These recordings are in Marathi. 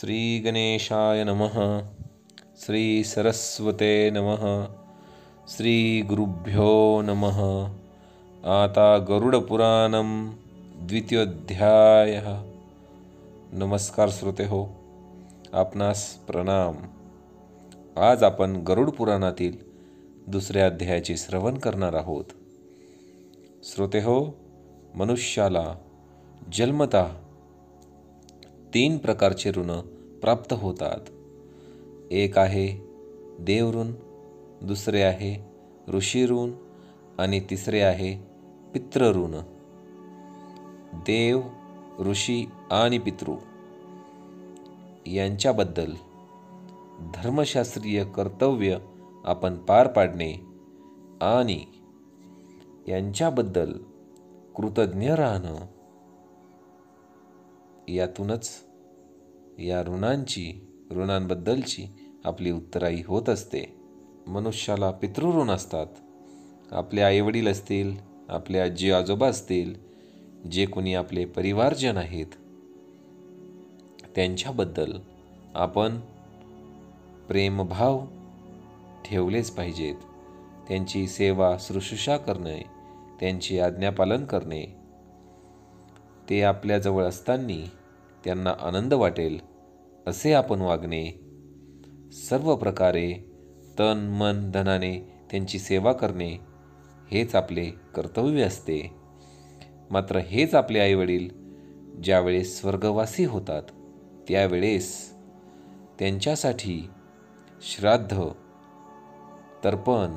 श्री गणेशाय नमः। श्री सरस्वते नमः। श्री गुरुभ्यो नमः। आता गरुडपुराणं द्वितीयोऽध्यायः। नमस्कार श्रोते हो, आपणास प्रणाम। आज आपण गरुड पुराणातील दुसऱ्या अध्यायाचे श्रवण करणार आहोत। श्रोते हो, मनुष्याला जन्मतः 3 प्रकारचे ऋण प्राप्त होतात। एक आहे देवऋण, दुसरे आहे ऋषी ऋण आणि तिसरे आहे पितृऋण। देव, ऋषी आणि पितृ यांच्याबद्दल धर्मशास्त्रीय कर्तव्य आपण पार पाडणे आणि यांच्याबद्दल कृतज्ञ राहणं, यातूनच या ऋणांबद्दलची आपली उत्तराई होत असते। मनुष्याला पितृऋण असतात। आपले आईवडील असतील, आपले आजी आजोबा असतील, जे कोणी आपले परिवारजन आहेत, त्यांच्याबद्दल आपण प्रेमभाव ठेवलेच पाहिजेत। त्यांची सेवा शुश्रूषा करणे, त्यांची आज्ञापालन करणे, ते आपल्याजवळ असताना त्यांना आनंद वाटेल असे आपण वागणे, सर्व प्रकारे तन मन धनाने त्यांची सेवा करणे हेच आपले कर्तव्य असते। मात्र हेच आपले आईवडील ज्यावेळेस स्वर्गवासी होतात त्यावेळेस त्यांच्यासाठी श्राद्ध, तर्पण,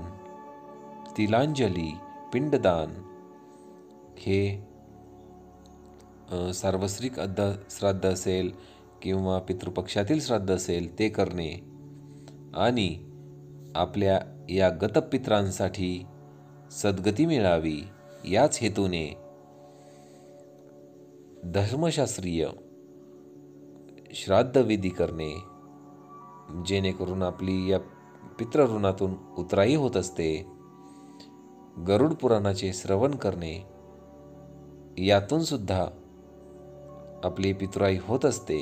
तिलांजली, पिंडदान हे सार्वत्रिक श्राद्ध असेल किंवा पितृपक्षातील श्राद्ध असेल ते करणे आणि आपल्या या गतपित्रांसाठी सद्गती मिळावी याच हेतूने धर्मशास्त्रीय श्राद्धविधी करणे, जेणेकरून आपली या पितृऋणातून उतराई होत असते। गरुड पुराणाचे श्रवण करणे, यातून सुद्धा आपली पितृआई होत असते।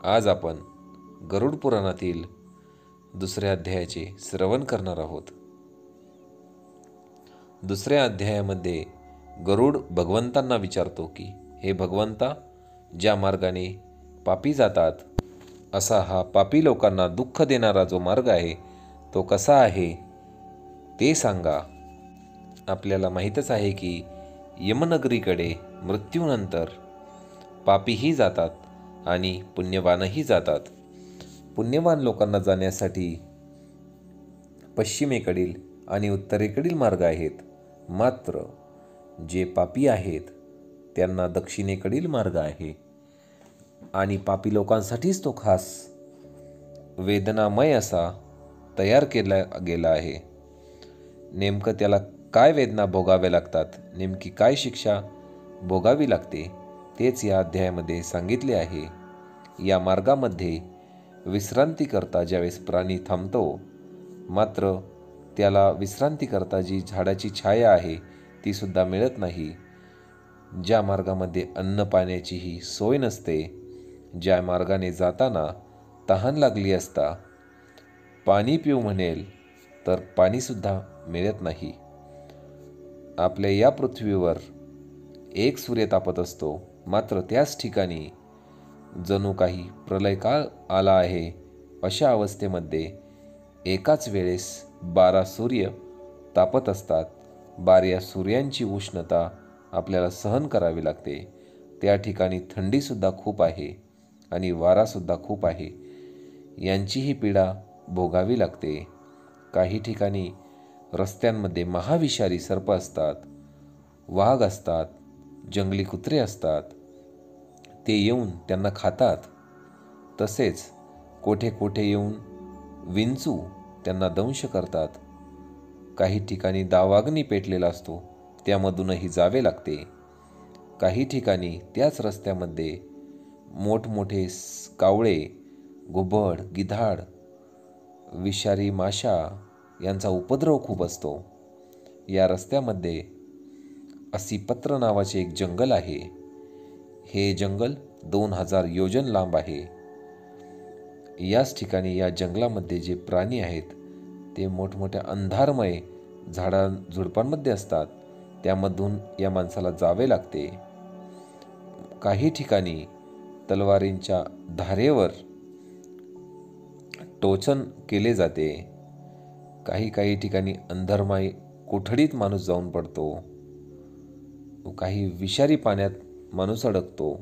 आज आपण गरुड पुराणातील दुसऱ्या अध्यायाचे श्रवण करणार आहोत। दुसऱ्या अध्यायामध्ये गरुड भगवंतांना विचारतो की, हे भगवंता, ज्या मार्गाने पापी जातात असा हा पापी लोकांना दुःख देणारा जो मार्ग आहे तो कसा आहे ते सांगा। आपल्याला माहीतच आहे की यमनगरीकडे मृत्यूनंतर पापीही जातात आणि पुण्यवानही जातात। पुण्यवान लोकांना जाण्यासाठी पश्चिमेकडील आणि उत्तरेकडील मार्ग आहेत, मात्र जे पापी आहेत त्यांना दक्षिणेकडील मार्ग आहे आणि पापी लोकांसाठीच तो खास वेदनामय असा तयार केला गेला आहे। नेमकं त्याला काय वेदना भोगाव्या लागतात, नेमकी काय शिक्षा भोगावी लागते तेच या अध्यायामध्ये सांगितले आहे। या मार्गामध्ये विश्रांतीकरता ज्यावेळेस प्राणी थांबतो, मात्र त्याला विश्रांतीकरता जी झाडाची छाया आहे ती सुद्धा मिळत नाही। ज्या मार्गामध्ये अन्न पाण्याचीही सोय नसते, ज्या मार्गाने जाताना तहान लागली असता पाणी पिऊ म्हणेल तर पाणीसुद्धा मिळत नाही। आपल्या या पृथ्वीवर एक सूर्य तापत असतो, मात्र त्याच ठिकाणी जणू काही प्रलयकाळ आला आहे अशा अवस्थेमध्ये एकाच वेळेस 12 सूर्य तापत असतात। 12 सूर्यांची उष्णता आपल्याला सहन करावी लागते। त्या ठिकाणी थंडीसुद्धा खूप आहे आणि वारासुद्धा खूप आहे, यांचीही पीडा भोगावी लागते। काही ठिकाणी रस्त्यांमध्ये महाविषारी सर्प असतात, वाघ असतात, जंगली कुत्रे असतात, ते येऊन त्यांना खातात। तसेच कोठे कोठे येऊन विंचू त्यांना दंश करतात। काही ठिकाणी दावाग्नी पेटलेला असतो, त्यामधूनही जावे लागते। काही ठिकाणी त्याच रस्त्यामध्ये मोठमोठे कावळे, घुबड, गिधाड, विषारी माशा यांचा उपद्रव खूप असतो। या रस्त्यामध्ये असीपत्र नावाचे एक जंगल आहे। हे जंगल 2000 योजन लांब आहे याच ठिकाणी या जंगलामध्ये जे प्राणी आहेत ते मोठमोठ्या अंधारमय झुडपांमध्ये असतात. त्यामधून या माणसाला जावे लागते. काही ठिकाणी तलवारींच्या धारेवर टोचन केले जाते. काही ठिकाणी अंधारमय कोठडीत माणूस जाऊन पडतो. काही विषारी पाण्यात माणूस अडकतो.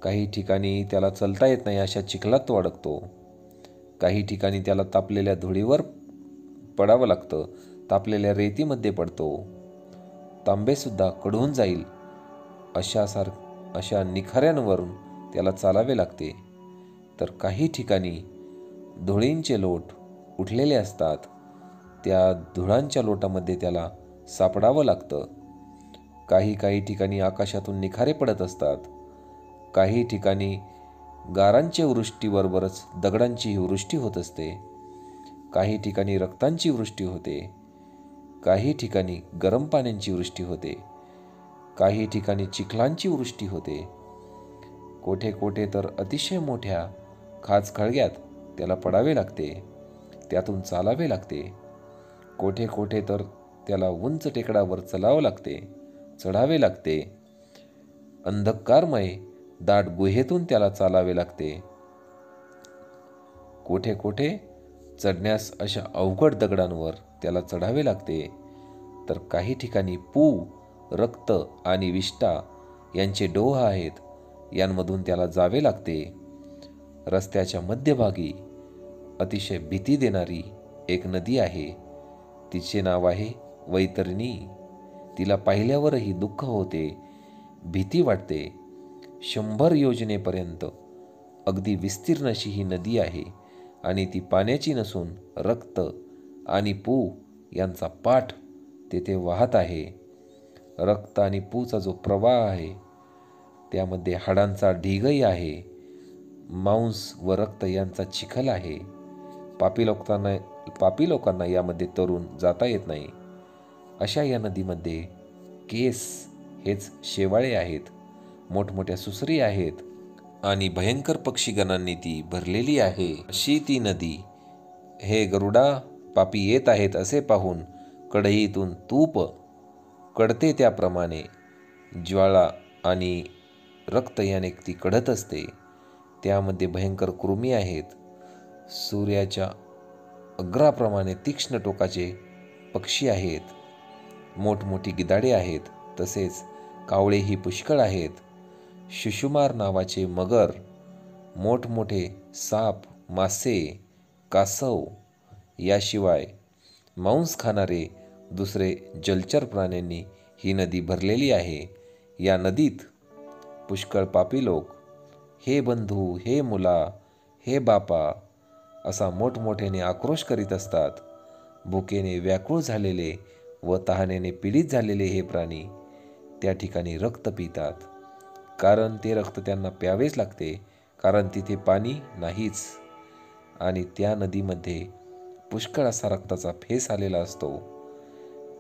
काही ठिकाणी त्याला चालता येत नाही अशा चिखलात तो अडकतो. काही ठिकाणी त्याला तापलेल्या धुळीवर पडावं लागतं, तापलेल्या रेतीमध्ये पडतो. तांबेसुद्धा कढून जाईल अशा निखाऱ्यांवरून त्याला चालावे लागते. तर काही ठिकाणी धुळींचे लोट उठलेले असतात. त्या धुळांच्या लोटामध्ये त्याला सापडावं लागतं. काही ठिकाणी आकाशातून निखारे पडत असतात. काही ठिकाणी गारांच्या वृष्टीबरोबरच दगडांची वृष्टी होत असते. काही ठिकाणी रक्तांची वृष्टी होते. काही ठिकाणी गरम पाण्याची वृष्टी होते. काही ठिकाणी चिखलांची वृष्टी होते. कोठे तर अतिशय मोठ्या खाचखळग्यात त्याला पडावे लागते, त्यातून चालावे लागते. कोठे तर त्याला उंच टेकडावर चढावे लागते. अंधकारमय दाट गुहेतून त्याला चालावे लागते. कोठे चढण्यास अशा अवघड दगडांवर त्याला चढावे लागते. तर काही ठिकाणी पू, रक्त आणि विष्ठा यांचे डोह आहेत. यांमधून त्याला जावे लागते. रस्त्याच्या मध्यभागी अतिशय भीती देणारी एक नदी आहे. तिचे नाव आहे वैतरणी. तिला पाहिल्यावरही दुःख होते, भीती वाटते. 100 योजनेपर्यंत अगदी विस्तीर्ण अशी ही नदी आहे आणि ती पाण्याची नसून रक्त आणि पू यांचा पाठ तेथे वाहत आहे. रक्त आणि पूचा जो प्रवाह आहे त्यामध्ये हाडांचा ढीगही आहे. मांस व रक्त यांचा चिखल आहे. पापी लोकांना यामध्ये तरून जाता येत नाही. अशा या नदीमध्ये केस हेच शेवाळे आहेत, मोठमोठ्या सुसरी आहेत आणि भयंकर पक्षीगणांनी ती भरलेली आहे. अशी ती नदी. हे गरुडा, पापी येत आहेत असे पाहून कढईतून तूप कढते त्याप्रमाणे ज्वाळा आणि रक्त याने ती कढत असते. त्यामध्ये भयंकर कृमी आहेत. सूर्याच्या अग्राप्रमाणे तीक्ष्ण टोकाचे पक्षी आहेत. मोठमोठी गिधाडे आहेत. तसेच कावळेही पुष्कळ आहेत. शिशुमार नावाचे मगर, मोठमोठे साप, मासे, कासव, याशिवाय मांस खाणारे दुसरे जलचर प्राण्यांनी ही नदी भरलेली आहे. या नदीत पुष्कळ पापी लोक हे बंधू, हे मुला, हे बापा असा मोठमोठ्याने आक्रोश करीत असतात. भुकेने व्याकुळ झालेले व तहानेने पीडित झालेले हे प्राणी त्या ठिकाणी रक्त पितात. कारण ते रक्त त्यांना प्यावेच लागते, कारण तिथे पाणी नाहीच. आणि त्या नदीमध्ये पुष्कळ असा रक्ताचा फेस आलेला असतो.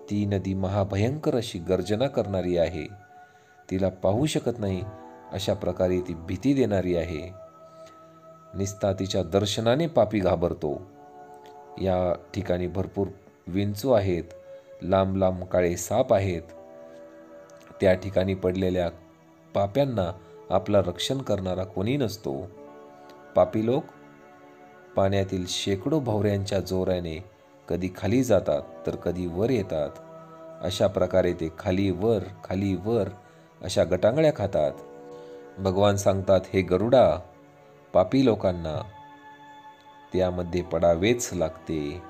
ती नदी महाभयंकर अशी गर्जना करणारी आहे. तिला पाहू शकत नाही अशा प्रकारे ती भीती देणारी आहे. निस्ता तिच्या दर्शनाने पापी घाबरतो. या ठिकाणी भरपूर विंचू आहेत, लांब लांब काळे साप आहेत. त्या ठिकाणी पडलेल्या पाप्यांना आपला रक्षण करणारा कोणी नसतो. पापी लोक पाण्यातील शेकडो भोवऱ्यांच्या जोराने कधी खाली जातात तर कधी वर येतात. अशा प्रकारे ते खाली वर अशा गटांगळ्या खातात. भगवान सांगतात, हे गरुडा, पापी लोकांना त्यामध्ये पडावेच लागते.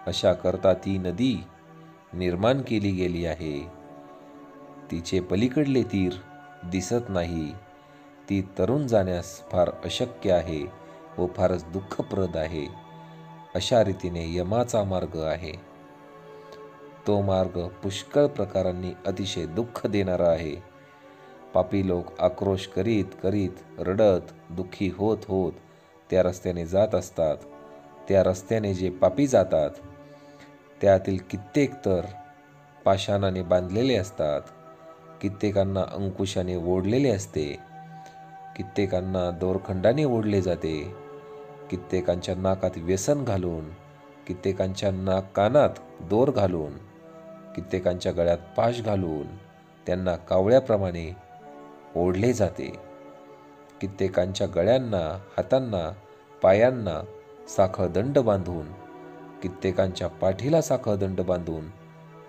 अशा करता ती नदी निर्माण केली गेली आहे. तिचे पलीकडले तीर दिसत नाही. ती तरून जाण्यास फार अशक्य आहे व फारच दुःखप्रद आहे. अशा रीतीने यमाचा मार्ग आहे. तो मार्ग पुष्कळ प्रकारांनी अतिशय दुःख देणारा आहे. पापी लोक आक्रोश करीत रडत दुःखी होत त्या रस्त्याने जात असतात. त्या रस्त्याने जे पापी जातात त्यातील कित्येक तर पाषाणाने बांधलेले असतात, कित्येकांना अंकुशाने ओढलेले असते, कित्येकांना दोरखंडाने ओढले जाते, कित्येकांच्या नाकात व्यसन घालून, कित्येकांच्या कानात दोर घालून, कित्येकांच्या गळ्यात पाश घालून त्यांना कावळ्याप्रमाणे ओढले जाते. कित्येकांच्या गळ्यांना, हातांना, पायांना साखळदंड बांधून, कित्येकांच्या पाठीला साखळदंड बांधून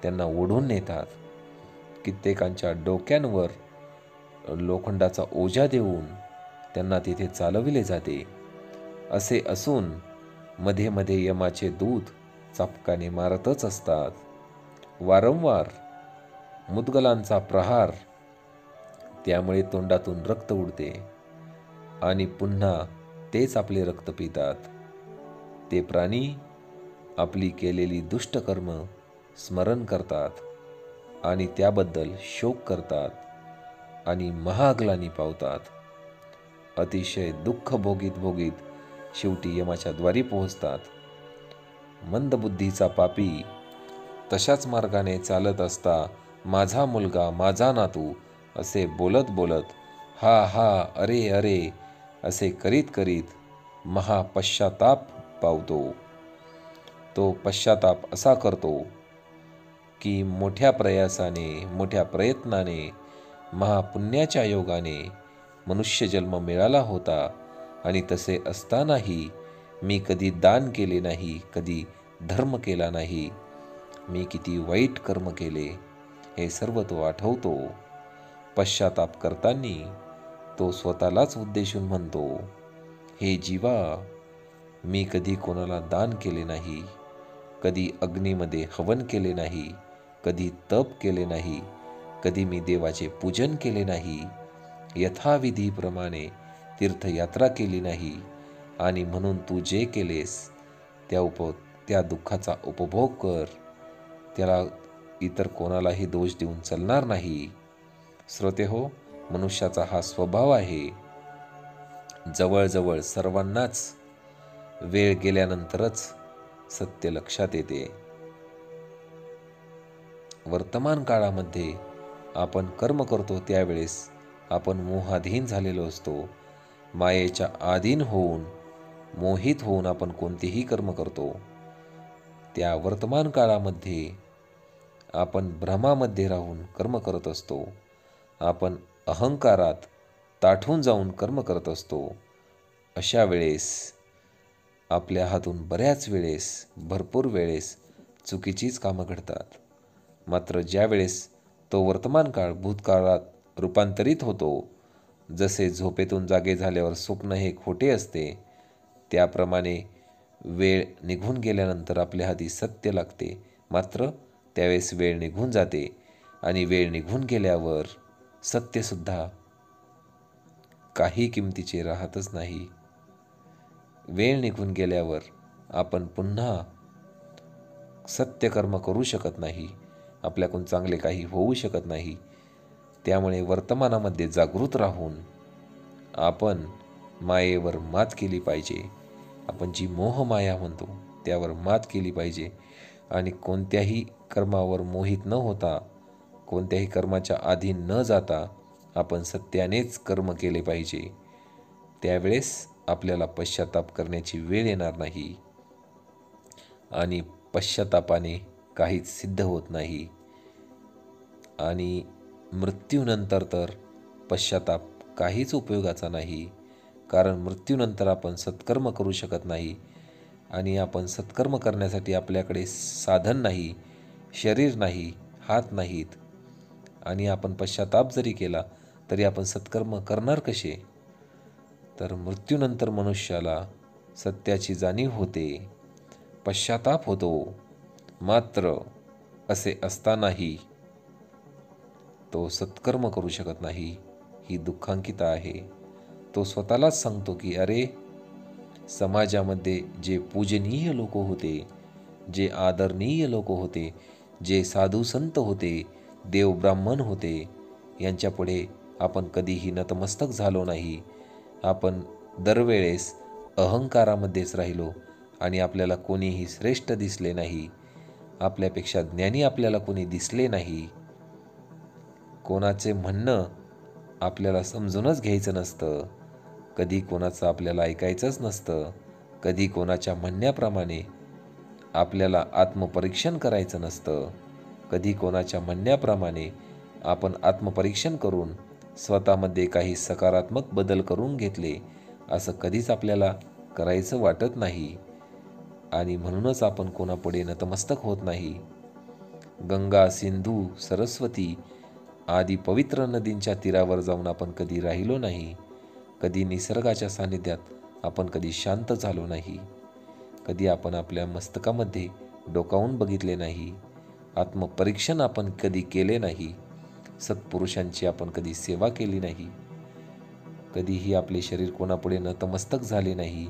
त्यांना ओढून नेतात. कित्येकांच्या डोक्यांवर लोखंडाचा ओझा देऊन त्यांना तिथे चालविले जाते. असे असून मध्ये मध्ये यमाचे दूत चापकाने मारतच असतात. वारंवार मुदगलांचा प्रहार, त्यामुळे तोंडातून रक्त उडते आणि पुन्हा तेच आपले रक्त पितात. ते प्राणी आपली केलेली दुष्ट कर्म स्मरण करतात आणि त्याबद्दल शोक करतात आणि महाग्लानी पावतात. अतिशय दुःख भोगीत भोगीत शेवटी यमाच्या द्वारी पोहोचतात. मंदबुद्धीचा पापी तशाच मार्गाने चालत असता माझा मुलगा, माझा नातू असे बोलत बोलत, हा हा, अरे अरे असे करीत करीत महापश्चाताप पावतो. तो पश्चाताप असा करतो की मोठ्या प्रयासाने, मोठ्या प्रयत्नाने, महापुण्याच्या योगाने मनुष्यजन्म मिळाला होता आणि तसे असतानाही मी कधी दान केले नाही, कधी धर्म केला नाही, मी किती वाईट कर्म केले हे सर्व तो आठवतो. पश्चाताप करताना तो स्वतःलाच उद्देशून म्हणतो, हे जीवा, मी कधी कोणाला दान केले नाही, कधी अग्नीमध्ये हवन केले नाही, कधी तप केले नाही, कधी मी देवाचे पूजन केले नाही, यथाविधीप्रमाणे तीर्थयात्रा केली नाही आणि म्हणून तू जे केलेस त्या दुःखाचा उपभोग कर. त्याला इतर कोणालाही दोष देऊन चालणार नाही. श्रोतेहो, मनुष्याचा हा स्वभाव आहे. जवळजवळ सर्वांनाच वेळ गेल्यानंतरच सत्य लक्षात येते. वर्तमान काळामध्ये आपण कर्म करतो त्यावेळेस आपण मोहाधीन झालेलो असतो. मायेच्या अधीन होऊन, मोहित होऊन आपण कोणतेही कर्म करतो. त्या वर्तमान काळामध्ये आपण भ्रमामध्ये राहून कर्म करत असतो. आपण अहंकारात ताठून जाऊन कर्म करत असतो. अशा वेळेस आपल्या हातून बऱ्याच वेळेस, भरपूर वेळेस चुकीचीच कामं घडतात. मात्र ज्या वेळेस तो वर्तमान काळ भूतकाळात रूपांतरित होतो, जसे झोपेतून जागे झाल्यावर स्वप्न हे खोटे असते, त्याप्रमाणे वेळ निघून गेल्यानंतर आपल्या हाती सत्य लागते. मात्र त्यावेळेस वेळ निघून जाते आणि वेळ निघून गेल्यावर सत्यसुद्धा काही किमतीचे राहतच नाही. वेळ निघून गेल्यावर आपण पुन्हा सत्यकर्म करू शकत नाही, आपल्याकडून चांगले काही होऊ शकत नाही. त्यामुळे वर्तमानामध्ये जागृत राहून आपण मायेवर मात केली पाहिजे. आपण जी मोहमाया म्हणतो त्यावर मात केली पाहिजे आणि कोणत्याही कर्मावर मोहित न होता, कोणत्याही कर्माच्या अधीन न जाता आपण सत्यानेच कर्म केले पाहिजे. त्यावेळेस आपल्याला पश्चाताप करण्याची वेळ येणार नाही आणि पश्चातापाने काहीच सिद्ध होत नाही. आणि मृत्यूनंतर तर पश्चाताप काहीच उपयोगाचा नाही, कारण मृत्यूनंतर आपण सत्कर्म करू शकत नाही आणि आपण सत्कर्म करण्यासाठी आपल्याकडे साधन नाही, शरीर नाही, हात नाहीत आणि आपण पश्चाताप जरी केला तरी आपण सत्कर्म करणार कसे? तर मृत्यूनंतर मनुष्याला सत्याची जाणीव होते, पश्चाताप होतो. मात्र असे असतानाही तो सत्कर्म करू शकत नाही, ही दुःखांकिता आहे. तो स्वतःलाच सांगतो की अरे, समाजामध्ये जे पूजनीय लोक होते, जे आदरणीय लोक होते, जे साधू संत होते, देव ब्राह्मण होते, यांच्यापुढे आपण कधीही नतमस्तक झालो नाही. आपण दरवेळेस अहंकारामध्येच राहिलो आणि आपल्याला कोणीही श्रेष्ठ दिसले नाही, आपल्यापेक्षा ज्ञानी आपल्याला कोणी दिसले नाही. कोणाचे म्हणणं आपल्याला समजूनच घ्यायचं नसतं. कधी कोणाचं आपल्याला ऐकायचंच नसतं. कधी कोणाच्या म्हणण्याप्रमाणे आपल्याला आत्मपरीक्षण करायचं नसतं. कधी कोणाच्या म्हणण्याप्रमाणे आपण आत्मपरीक्षण करून स्वतःमध्ये काही सकारात्मक बदल करून घेतले असं कधीच आपल्याला करायचं वाटत नाही. आणि म्हणूनच आपण कोणापुढे नतमस्तक होत नाही. गंगा, सिंधू, सरस्वती आदी पवित्र नदींच्या तीरावर जाऊन आपण कधी राहिलो नाही. कधी निसर्गाच्या सानिध्यात आपण कधी शांत झालो नाही. कधी आपण आपल्या मस्तकामध्ये डोकावून बघितले नाही. आत्मपरीक्षण आपण कधी केले नाही. सत्पुरुषांची आपण कधी सेवा केली नाही. कधीही आपले शरीर कोणापुढे नतमस्तक झाले नाही.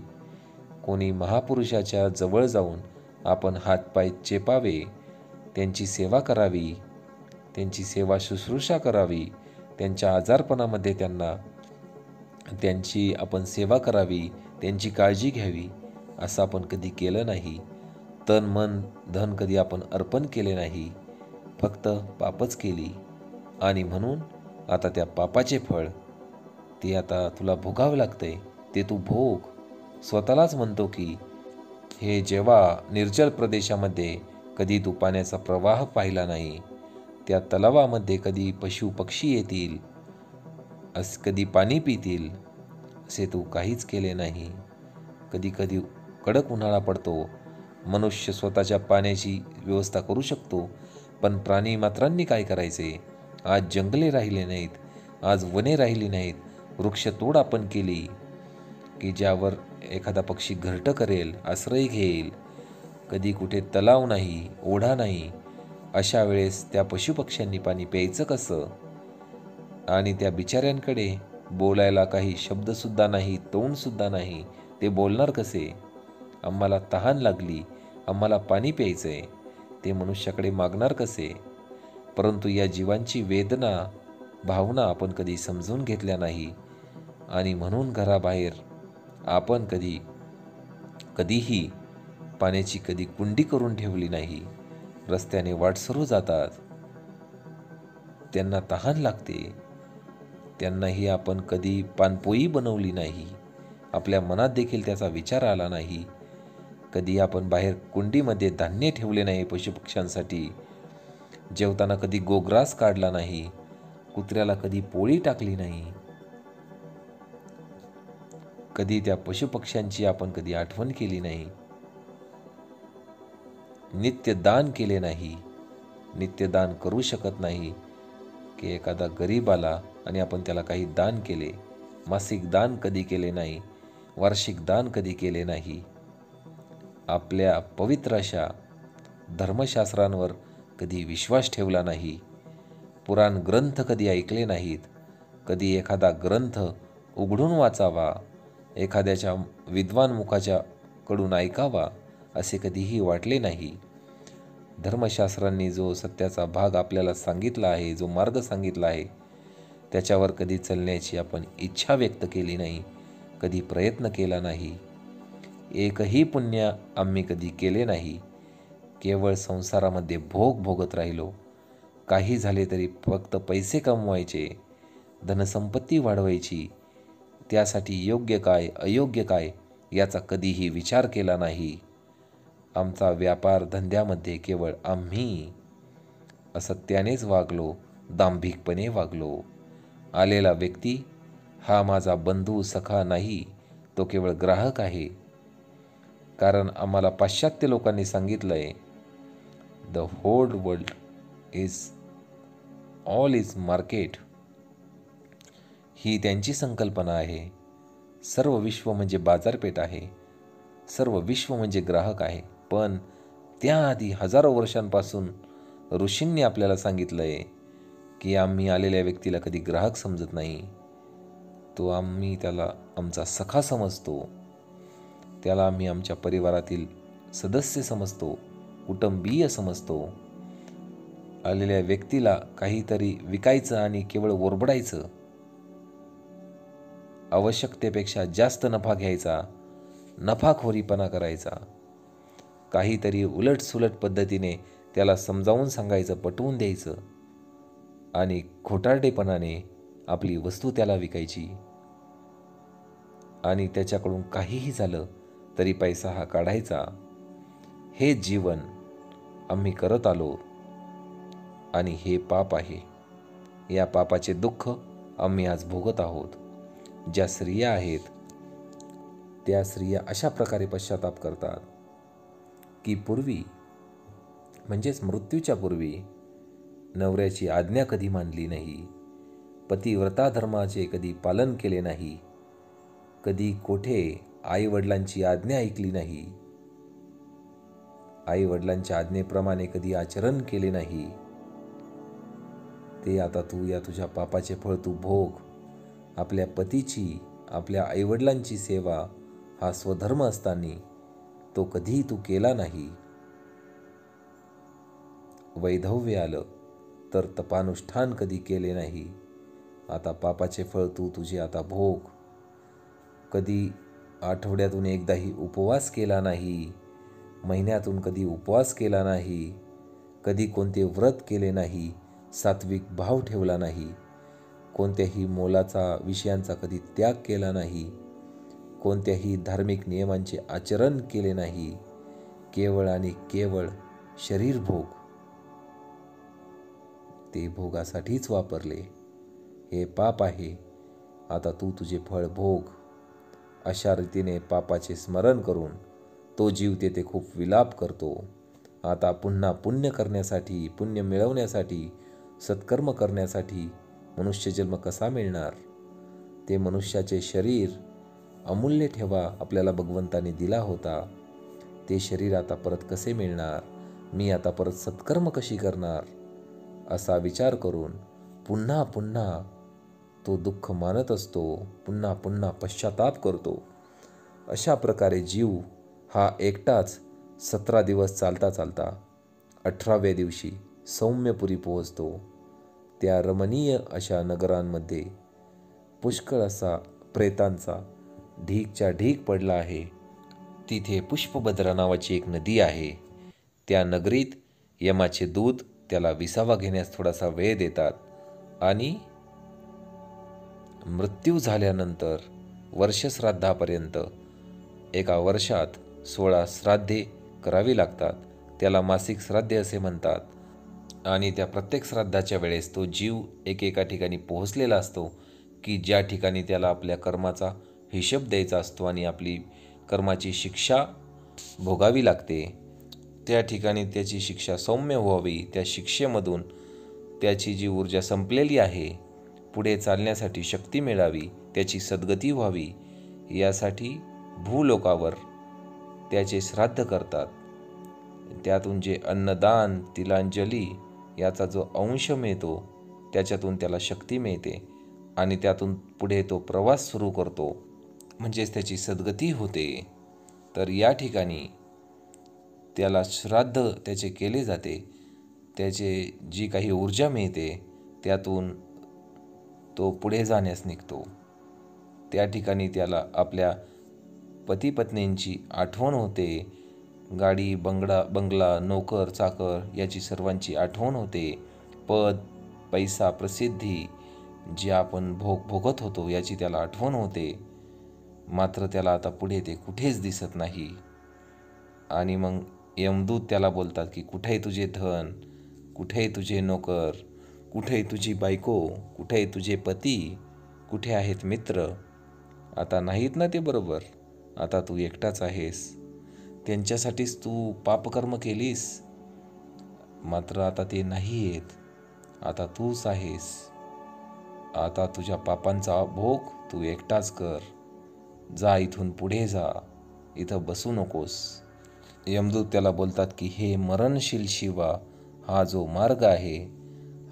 कोणी महापुरुषाच्या जवळ जाऊन आपण हातपाय चेपावे, त्यांची सेवा करावी, त्यांची सेवा शुश्रूषा करावी, त्यांच्या आजारपणामध्ये त्यांची आपण सेवा करावी, त्यांची काळजी घ्यावी, असं आपण कधी केलं नाही. तन मन धन कधी आपण अर्पण केले नाही. फक्त पापच केली. आणि म्हणून आता त्या पापाचे फळ ते आता तुला भोगावं लागतंय. ते तू भोग. स्वतःलाच म्हणतो की हे जेव्हा निर्जल प्रदेशामध्ये कधी तू पाण्याचा प्रवाह पाहिला नाही, त्या तलावामध्ये कधी पशु पक्षी येतील, कधी पाणी पितील, असे तू काहीच केले नाही. कधी कधी कडक उन्हाळा पडतो. मनुष्य स्वतःच्या पाण्याची व्यवस्था करू शकतो, पण प्राणी मात्रांनी काय करायचे? आज जंगले राहिले नाहीत, आज वने राहिली नाहीत. वृक्षतोड आपण केली की ज्यावर एखादा पक्षी घरटं करेल, आश्रय घेईल. कधी कुठे तलाव नाही, ओढा नाही. अशा वेळेस त्या पशुपक्ष्यांनी पाणी प्यायचं कसं? आणि त्या बिचाऱ्यांकडे बोलायला काही शब्दसुद्धा नाही, तोंडसुद्धा नाही. ते बोलणार कसे? आम्हाला तहान लागली, आम्हाला पाणी प्यायचंय, ते मनुष्याकडे मागणार कसे? परंतु या जीवांची वेदना, भावना आपण कधी समजून घेतल्या नाही. आणि म्हणून घराबाहेर आपण कधीही पाण्याची कधी कुंडी करून ठेवली नाही. रस्त्याने वाटसरू जातात, त्यांना तहान लागते, त्यांनाही आपण कधी पानपोई बनवली नाही. आपल्या मनात देखील त्याचा विचार आला नाही. कधी आपण बाहेर कुंडीमध्ये धान्य ठेवले नाही पशुपक्ष्यांसाठी. जेवताना कधी गोग्रास काढला नाही. कुत्र्याला कधी पोळी टाकली नाही. कधी त्या पशुपक्ष्यांची आपण कधी आठवण केली नाही. नित्यदान केले नाही. नित्यदान करू शकत नाही की एखादा गरीब आला आणि आपण त्याला काही दान केले. मासिक दान कधी केले नाही. वार्षिक दान कधी केले नाही. आपल्या पवित्र अशा धर्मशास्त्रांवर कधी विश्वास ठेवला नाही. पुराण ग्रंथ कधी ऐकले नाहीत. कधी एखादा ग्रंथ उघडून वाचावा, एखाद्याच्या विद्वान मुखाच्या कडून ऐकावा, असे कधीही वाटले नाही. धर्मशास्त्रांनी जो सत्याचा भाग आपल्याला सांगितला आहे, जो मार्ग सांगितला आहे, त्याच्यावर कधी चालण्याची आपण इच्छा व्यक्त केली नाही, कधी प्रयत्न केला नाही. एकही पुण्य आम्ही कधी केले नाही. केवळ संसारामध्ये भोग भोगत राहिलो. काही झाले तरी फक्त पैसे कमवायचे, धनसंपत्ती वाढवायची. त्यासाठी योग्य काय, अयोग्य काय याचा कधीही विचार केला नाही. आमचा व्यापार धंद्यामध्ये केवळ आम्ही असत्यानेच वागलो, दांभिकपणे वागलो. आलेला व्यक्ती हा माझा बंधू सखा नाही, तो केवळ ग्राहक आहे. कारण आम्हाला पाश्चात्य लोकांनी सांगितलंय, the whole world all is market. ही त्यांची संकल्पना आहे. सर्व विश्व म्हणजे बाजारपेठ आहे. सर्व विश्व म्हणजे ग्राहक आहे. पण त्याआधी हजारो वर्षांपासून ऋषींनी आपल्याला सांगितलंय की आम्ही आलेल्या व्यक्तीला कधी ग्राहक समजत नाही. आम्ही त्याला आमचा सखा समजतो. त्याला आम्ही आमच्या परिवारातील सदस्य समजतो, कुटुंबीय समजतो. आलेल्या व्यक्तीला काहीतरी विकायचं आणि केवळ ओरबडायचं, आवश्यकतेपेक्षा जास्त नफा घ्यायचा, नफाखोरीपणा करायचा, काहीतरी उलटसुलट पद्धतीने त्याला समजावून सांगायचं, पटवून द्यायचं आणि खोटारडेपणाने आपली वस्तू त्याला विकायची. आणि त्याच्याकडून काहीही झालं तरी पैसा हा काढायचा. हे जीवन आम्ही करत आलो आणि हे पाप आहे. या पापाचे दुःख आम्ही आज भोगत आहोत. ज्या स्त्रिया आहेत त्या स्त्रिया अशा प्रकारे पश्चाताप करतात की पूर्वी म्हणजेच मृत्यूच्या पूर्वी नवऱ्याची आज्ञा कधी मानली नाही, पतिव्रता धर्माचे कधी पालन केले नाही, कधी कोठे आईवडिलांची आज्ञा ऐकली नाही, आईवडिलांच्या आज्ञेप्रमाणे कधी आचरण केले नाही. ते आता तू या तुझ्या पापाचे फळ तू भोग. आपल्या पतीची, आपल्या आईवडिलांची सेवा हा स्वधर्म असताना तो कधी तू केला नाही. वैधव्य आलं तर तपानुष्ठान कधी केले नाही. आता पापाचे फळ तू तुझे आता भोग. कधी आठवड्यातून एकदाही उपवास केला नाही, महिन्यातून कधी उपवास केला नाही, कधी कोणते व्रत केले नाही, सात्विक भाव ठेवला नाही, कोणत्याही मोलाचा विषयांचा कधी त्याग केला नाही, कोणत्याही धार्मिक नियमांचे आचरण केले नाही, केवळ आणि केवळ शरीर भोग. ते भोगासाठीच वापरले. हे पाप आहे. आता तू तुझे फळ भोग. अशा रीतीने पापाचे स्मरण करून तो जीव तेथे खूप विलाप करतो. आता पुन्हा पुण्य करण्यासाठी, पुण्य मिळवण्यासाठी, सत्कर्म करण्यासाठी मनुष्यजन्म कसा मिळणार? ते मनुष्याचे शरीर अमूल्य ठेवा आपल्याला भगवंताने दिला होता. ते शरीर आता परत कसे मिळणार? मी आता परत सत्कर्म कशी करणार? असा विचार करून पुन्हा पुन्हा तो दुःख मानत असतो, पुन्हा पुन्हा पश्चाताप करतो. अशा प्रकारे जीव हा एकटाच 17 दिवस चालता चालता 18व्या दिवशी सौम्यपुरी पोहोचतो. त्या रमणीय अशा नगरांमध्ये पुष्कळ असा प्रेतांचा ढीकच्या ढीक पडला आहे. तिथे पुष्पभद्रा नावाची एक नदी आहे. त्या नगरीत यमाचे दूत त्याला विसावा घेण्यास थोडासा वेळ देतात आणि मृत्यू झाल्यानंतर वर्षश्राद्धापर्यंत एका वर्षात 16 श्राद्धे करावी लागतात. त्याला मासिक श्राद्धे असे म्हणतात. आणि त्या प्रत्येक श्राद्धाच्या वेळेस तो जीव एकेका ठिकाणी पोहोचलेला असतो की ज्या ठिकाणी त्याला आपल्या कर्माचा हिशोब द्यायचा असतो आणि आपली कर्माची शिक्षा भोगावी लागते. त्या ठिकाणी त्याची शिक्षा सौम्य व्हावी, त्या शिक्षेमधून त्याची जी ऊर्जा संपलेली आहे पुढे चालण्यासाठी शक्ती मिळावी, त्याची सद्गती व्हावी, यासाठी भूलोकावर त्याचे श्राद्ध करतात. त्यातून जे अन्नदान, तिलांजली याचा जो अंश मिळतो त्याच्यातून त्याला शक्ती मिळते आणि त्यातून पुढे तो प्रवास सुरू करतो, म्हणजेच त्याची सद्गती होते. तर या ठिकाणी त्याला श्राद्ध त्याचे केले जाते. त्याचे जी काही ऊर्जा मिळते त्यातून तो पुढे जाण्यास निघतो. त्या ठिकाणी त्याला आपल्या पतीपत्नींची आठवण होते. गाडी, बंगला, नोकर, चाकर याची सर्वांची आठवण होते. पद, पैसा, प्रसिद्धी जे आपण भोगत होतो याची त्याला आठवण होते. मात्र त्याला आता पुढे ते कुठेच दिसत नाही. आणि मग यमदूत त्याला बोलतात की कुठे तुझे धन, कुठे तुझे नोकर, कुठे तुझी बायको, कुठे तुझे पती, कुठे आहेत मित्र? आता नाहीत ना ते बरोबर. आता तू एकटाच आहेस. त्यांच्यासाठीच तू पापकर्म केलीस, मात्र आता ते नाही आहेत. आता तूच आहेस. आता तुझ्या पापांचा भोग तू एकटाच कर. जा, इथून पुढे जा, इथं बसू नकोस. यमदूत त्याला बोलतात की हे मरणशील शिवा, हा जो मार्ग आहे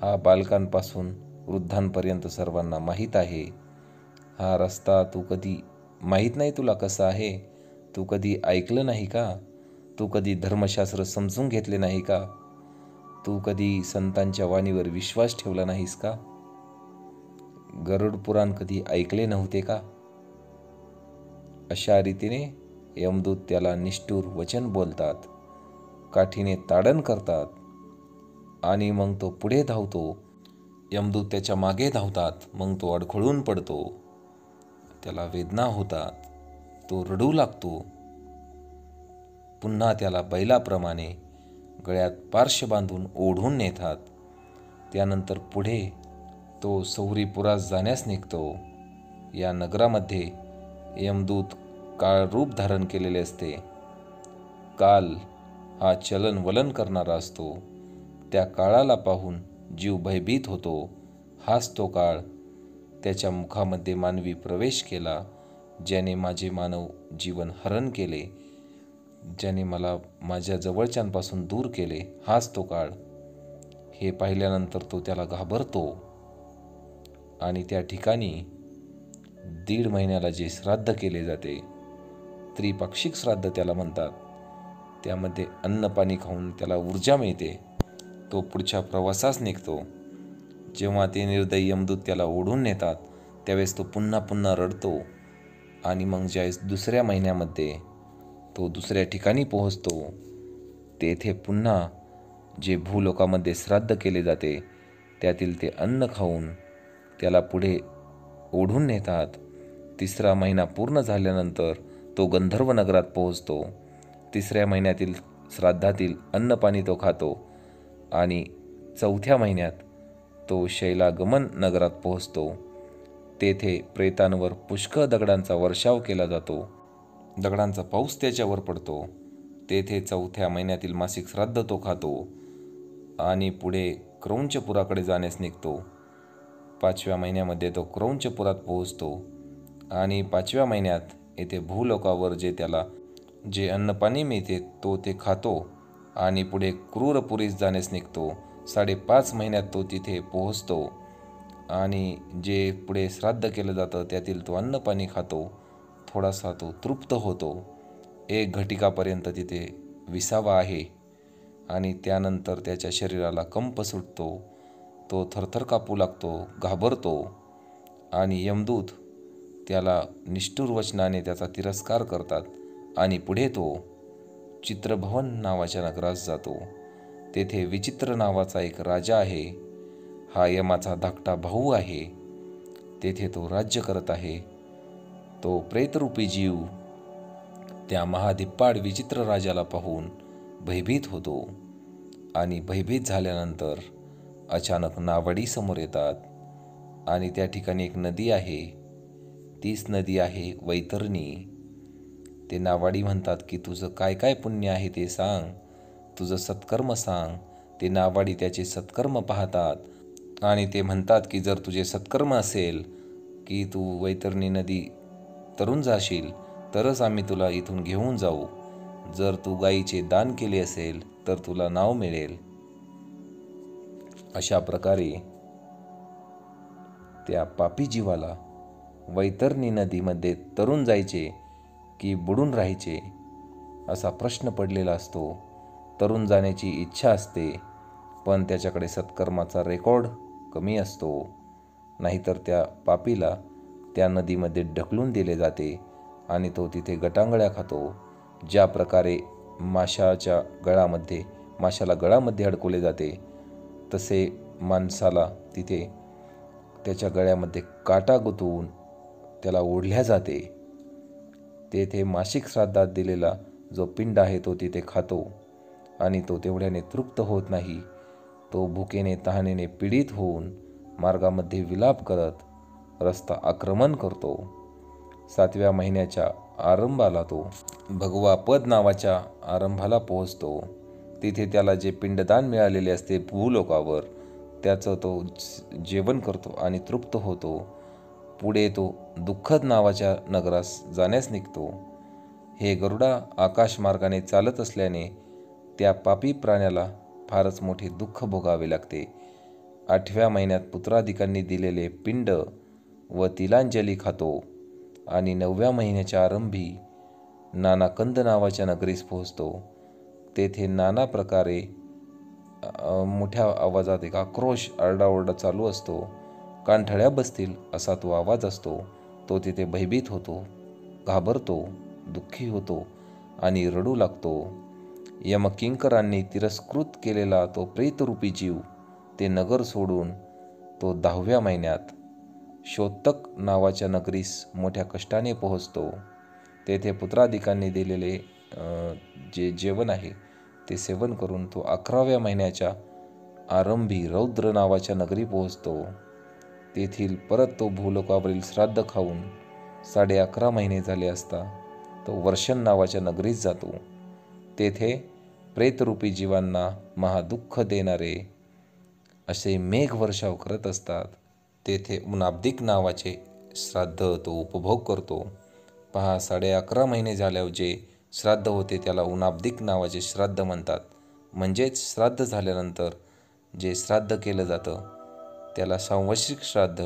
हा बालकांपासून वृद्धांपर्यंत सर्वांना माहीत आहे. हा रस्ता तू कधी माहीत नाही तुला कसा आहे? तू कधी ऐकलं नाही का? तू कधी धर्मशास्त्र समजून घेतले नाही का? तू कधी संतांच्या वाणीवर विश्वास ठेवला नाहीस का? गरुड पुराण कधी ऐकले नव्हते का? अशा रीतीने यमदूत त्याला निष्ठुर वचन बोलतात, काठीने ताडण करतात आणि मग तो पुढे धावतो. यमदूत त्याच्या मागे धावतात. मग तो अडखळून पडतो. त्याला वेदना होतात, तो रडू लागतो. पुन्हा त्याला बैलाप्रमाणे गळ्यात पार्श्व बांधून ओढून नेतात. त्यानंतर पुढे तो सौरीपुरास जाण्यास निघतो. या नगरामध्ये यमदूत काळ रूप धारण केलेले असते. काल हा चलन वलन करणारा असतो. त्या काळाला पाहून जीव भयभीत होतो. हाच तो काळ. त्याच्या मुखामध्ये मानवी प्रवेश केला, ज्याने माझे मानव जीवन हरण केले, ज्याने मला माझ्या जवळच्यांपासून दूर केले. हाच तो काळ. हे पाहिल्यानंतर तो त्याला घाबरतो आणि त्या ठिकाणी 1.5 महिन्याला जे श्राद्ध केले जाते, त्रिपाक्षिक श्राद्ध त्याला म्हणतात, त्यामध्ये अन्न पाणी खाऊन त्याला ऊर्जा मिळते. तो पुढच्या प्रवासास निघतो. जेव्हा ते निर्दयी यमदूत त्याला ओढून नेतात, त्यावेळेस तो पुन्हा पुन्हा रडतो. आणि मग ज्यावेळेस 2ऱ्या महिन्यामध्ये तो दुसऱ्या ठिकाणी पोहोचतो, तेथे पुन्हा जे भूलोकामध्ये श्राद्ध केले जाते त्यातील ते अन्न खाऊन त्याला पुढे ओढून नेतात. 3रा महिना पूर्ण झाल्यानंतर तो गंधर्व नगरात पोहोचतो. 3ऱ्या महिन्यातील श्राद्धातील अन्नपाणी तो खातो आणि 4थ्या महिन्यात तो शैलागमन नगरात पोहोचतो. तेथे प्रेतांवर पुष्कळ दगडांचा वर्षाव केला जातो. दगडांचा पाऊस त्याच्यावर पडतो. तेथे 4थ्या महिन्यातील मासिक श्राद्ध तो खातो आणि पुढे क्रौंचपुराकडे जाण्यास निघतो. 5व्या महिन्यामध्ये तो क्रौंचपुरात पोहोचतो आणि 5व्या महिन्यात येथे भूलोकावर त्याला जे अन्नपाणी मिळते तो ते खातो आणि पुढे क्रूरपुरीस जाण्यास निघतो. 5.5 महिन्यात तो तिथे पोहोचतो आणि जे पुढे श्राद्ध केलं जातं त्यातील तो अन्नपाणी खातो. थोडासा तो तृप्त होतो. 1 घटिकापर्यंत तिथे विसावा आहे आणि त्यानंतर त्याच्या शरीराला कंप सुटतो. तो थरथर कापू लागतो, घाबरतो आणि यमदूत त्याला निष्ठुर वचनाने त्याचा तिरस्कार करतात आणि पुढे तो चित्रभवन नावाच्या नगरास जातो. तेथे विचित्र नावाचा एक राजा आहे. हा यमाचा धाकटा भाऊ आहे. तेथे तो राज्य करत आहे. तो प्रेतरूपी जीव त्या महाधिप्पाड विचित्र राजाला पाहून भयभीत होतो आणि भयभीत झाल्यानंतर अचानक नावाडी समोर येतात आणि त्या ठिकाणी एक नदी आहे. तीच नदी आहे वैतरणी. ते नावाडी म्हणतात की तुझं काय काय पुण्य आहे ते सांग, तुझं सत्कर्म सांग. ते नावाडी त्याचे सत्कर्म पाहतात आणि ते म्हणतात की जर तुझे सत्कर्म असेल की तू वैतरणी नदी तरून जाशील तरच आम्ही तुला इथून घेऊन जाऊ. जर तू गायीचे दान केले असेल तर तुला नाव मिळेल. अशा प्रकारे त्या पापी जीवाला वैतरणी नदीमध्ये तरून जायचे की बुडून राहायचे असा प्रश्न पडलेला असतो. तरून जाण्याची इच्छा असते, पण त्याच्याकडे सत्कर्माचा रेकॉर्ड कमी असतो. नाहीतर त्या पापीला त्या नदीमध्ये ढकलून दिले जाते आणि तो तिथे गटांगळ्या खातो. ज्या प्रकारे माशाला गळामध्ये अडकवले जाते, तसे माणसाला तिथे त्याच्या गळ्यामध्ये काटा गुंतवून त्याला ओढल्या जाते. तेथे मासिक श्राद्धात दिलेला जो पिंड आहे तो तिथे खातो आणि तो तेवढ्याने तृप्त होत नाही. तो भुकेने तहानेने पीडित होऊन मार्गामध्ये विलाप करत रस्ता आक्रमण करतो. 7व्या महिन्याच्या आरंभाला तो भगवा पद नावाच्या आरंभाला पोहोचतो. तिथे त्याला जे पिंडदान मिळालेले असते भूलोकावर त्याचं तो जेवण करतो आणि तृप्त होतो. पुढे तो दुःखद नावाच्या नगरास जाण्यास निघतो. हे गरुडा आकाशमार्गाने चालत असल्याने त्या पापी प्राण्याला फारच मोठे दुःख भोगावे लागते. 8व्या महिन्यात पुत्राधिकांनी दिलेले पिंड व तिलांजली खातो आणि 9व्या महिन्याच्या आरंभी नानाकंद नावाच्या नगरीस पोहोचतो. तेथे नाना प्रकारे मोठ्या आवाजात एक आक्रोश आरडाओरडा चालू असतो. कानठळ्या बसतील असा तो आवाज असतो. तो तिथे भयभीत होतो, घाबरतो, दुःखी होतो आणि रडू लागतो. यमकिंकरांनी तिरस्कृत केलेला तो प्रेतरूपी जीव ते नगर सोडून तो 10व्या महिन्यात शोतक नावाच्या नगरीस मोठ्या कष्टाने पोहोचतो. तेथे पुत्राधिकांनी दिलेले जे जेवण आहे ते सेवन करून तो 11व्या महिन्याच्या आरंभी रौद्र नावाच्या नगरी पोहोचतो. तेथील परत तो भूलोकावरील श्राद्ध खाऊन 11.5 महिने झाले असता तो वर्षण नावाच्या नगरीत जातो. तेथे प्रेतरूपी जीवांना महादुःख देणारे असे मेघ वर्षाव करत असतात. तेथे उनाब्दिक नावाचे श्राद्ध तो उपभोग करतो. पहा, 11.5 महिने झाल्यावर जे श्राद्ध होते त्याला उनाब्दिक नावाचे श्राद्ध म्हणतात. म्हणजेच श्राद्ध झाल्यानंतर जे श्राद्ध केलं जातं त्याला सांवत्सरिक श्राद्ध,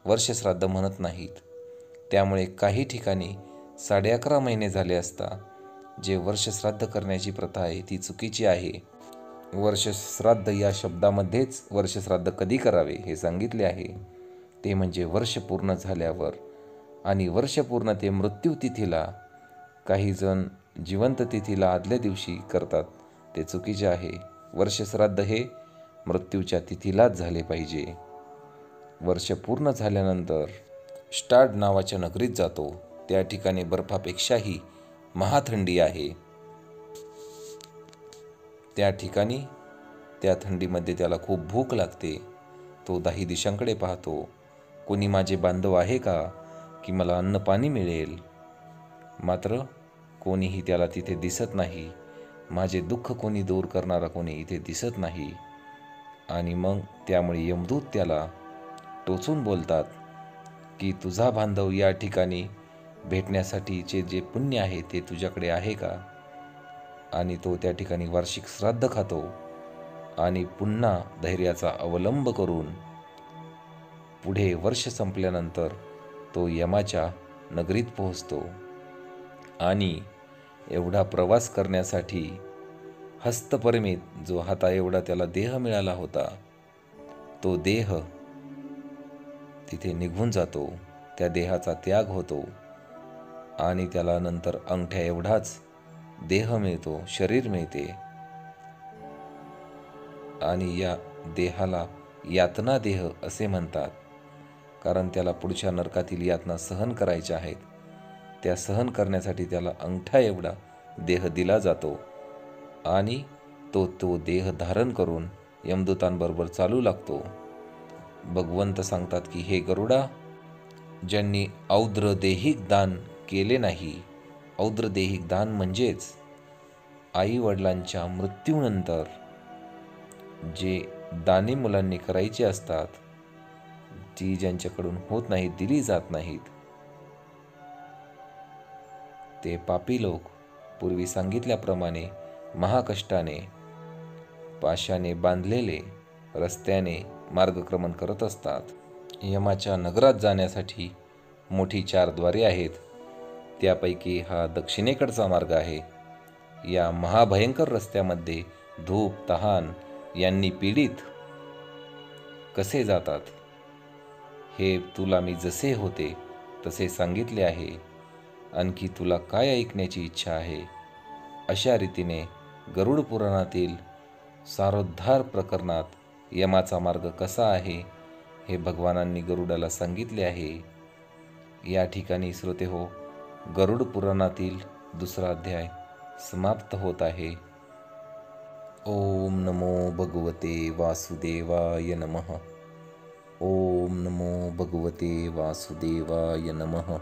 वर्षश्राद्ध म्हणत नाहीत. त्यामुळे काही ठिकाणी 11.5 महिने झाले असता जे वर्षश्राद्ध करण्याची प्रथा आहे ती चुकीची आहे. वर्षश्राद्ध या शब्दामध्येच वर्षश्राद्ध कधी करावे हे सांगितले आहे, ते म्हणजे वर्ष पूर्ण झाल्यावर. आणि वर्ष पूर्ण ते मृत्यू तिथीला, काही जण जिवंत तिथीला आदल्या दिवशी करतात, ते चुकीचे आहे. वर्षश्राद्ध हे मृत्यूच्या तिथीलाच झाले पाहिजे. वर्ष पूर्ण झाल्यानंतर स्टाड नावाच्या नगरीत जातो. त्या ठिकाणी बर्फापेक्षाही महाथंडी आहे. त्या ठिकाणी त्या थंडीमध्ये त्याला खूप भूक लागते. तो 10 दिशांकडे पाहतो. कोणी माझे बांधव आहे का की मला अन्न पाणी मिळेल? मात्र कोणीही त्याला तिथे दिसत नाही. माझे दुःख कोणी दूर करणारा कोणी इथे दिसत नाही. आणि मग त्यामुळे यमदूत त्याला टोचून बोलतात की तुझा बांधव या ठिकाणी भेटण्यासाठीचे जे पुण्य आहे ते तुझ्याकडे आहे का? आणि तो त्या ठिकाणी वार्षिक श्राद्ध खातो आणि पुन्हा धैर्याचा अवलंब करून पुढे वर्ष संपल्यानंतर तो यमाच्या नगरीत पोहोचतो. आणि एवढा प्रवास करण्यासाठी हस्तपरिमित जो हाता एवढा त्याला देह मिळाला होता तो देह तिथे निघून जातो. त्या देहाचा त्याग होतो आणि त्याला नंतर अंगठ्या एवढाच देह मिळतो, शरीर मिळते. आणि या देहाला यातना देह असे म्हणतात, कारण त्याला पुढच्या नरकातील यातना सहन करायच्या आहेत. त्या सहन करण्यासाठी त्याला अंगठा एवढा देह दिला जातो आणि तो देह धारण करून यमदूतांबरोबर चालू लागतो. भगवंत सांगतात की हे गरुडा, ज्यांनी औद्र देहिक दान केले नाही, औद्र देहिक दान म्हणजेच आई वडिलांच्या मृत्यूनंतर जे दाने मुलांनी करायची असतात ती ज्यांच्याकडून होत नाहीत, दिली जात नाहीत, ते पापी लोक पूर्वी सांगितल्याप्रमाणे महाकष्टाने पाशाने बांधलेले रस्त्याने मार्गक्रमण करत असतात. यमाच्या नगरात जाण्यासाठी मोठी 4 द्वारे आहेत. त्यापैकी हा दक्षिणेकडचा मार्ग आहे. या महाभयंकर रस्त्यामध्ये धूप, तहान यांनी पीडित कसे जातात हे तुला मी जसे होते तसे सांगितले आहे. आणखी तुला काय ऐकण्याची इच्छा आहे? अशा रीतीने गरुड पुराणातील सारोद्धार प्रकरणात यमाचा मार्ग कसा आहे हे भगवानांनी गरुडाला सांगितले आहे. या ठिकाणी श्रोते हो, गरुड पुराणातील 2रा अध्याय समाप्त होत आहे. ओम नमो भगवते वासुदेवाय नमः. ओम नमो भगवते वासुदेवाय नमः.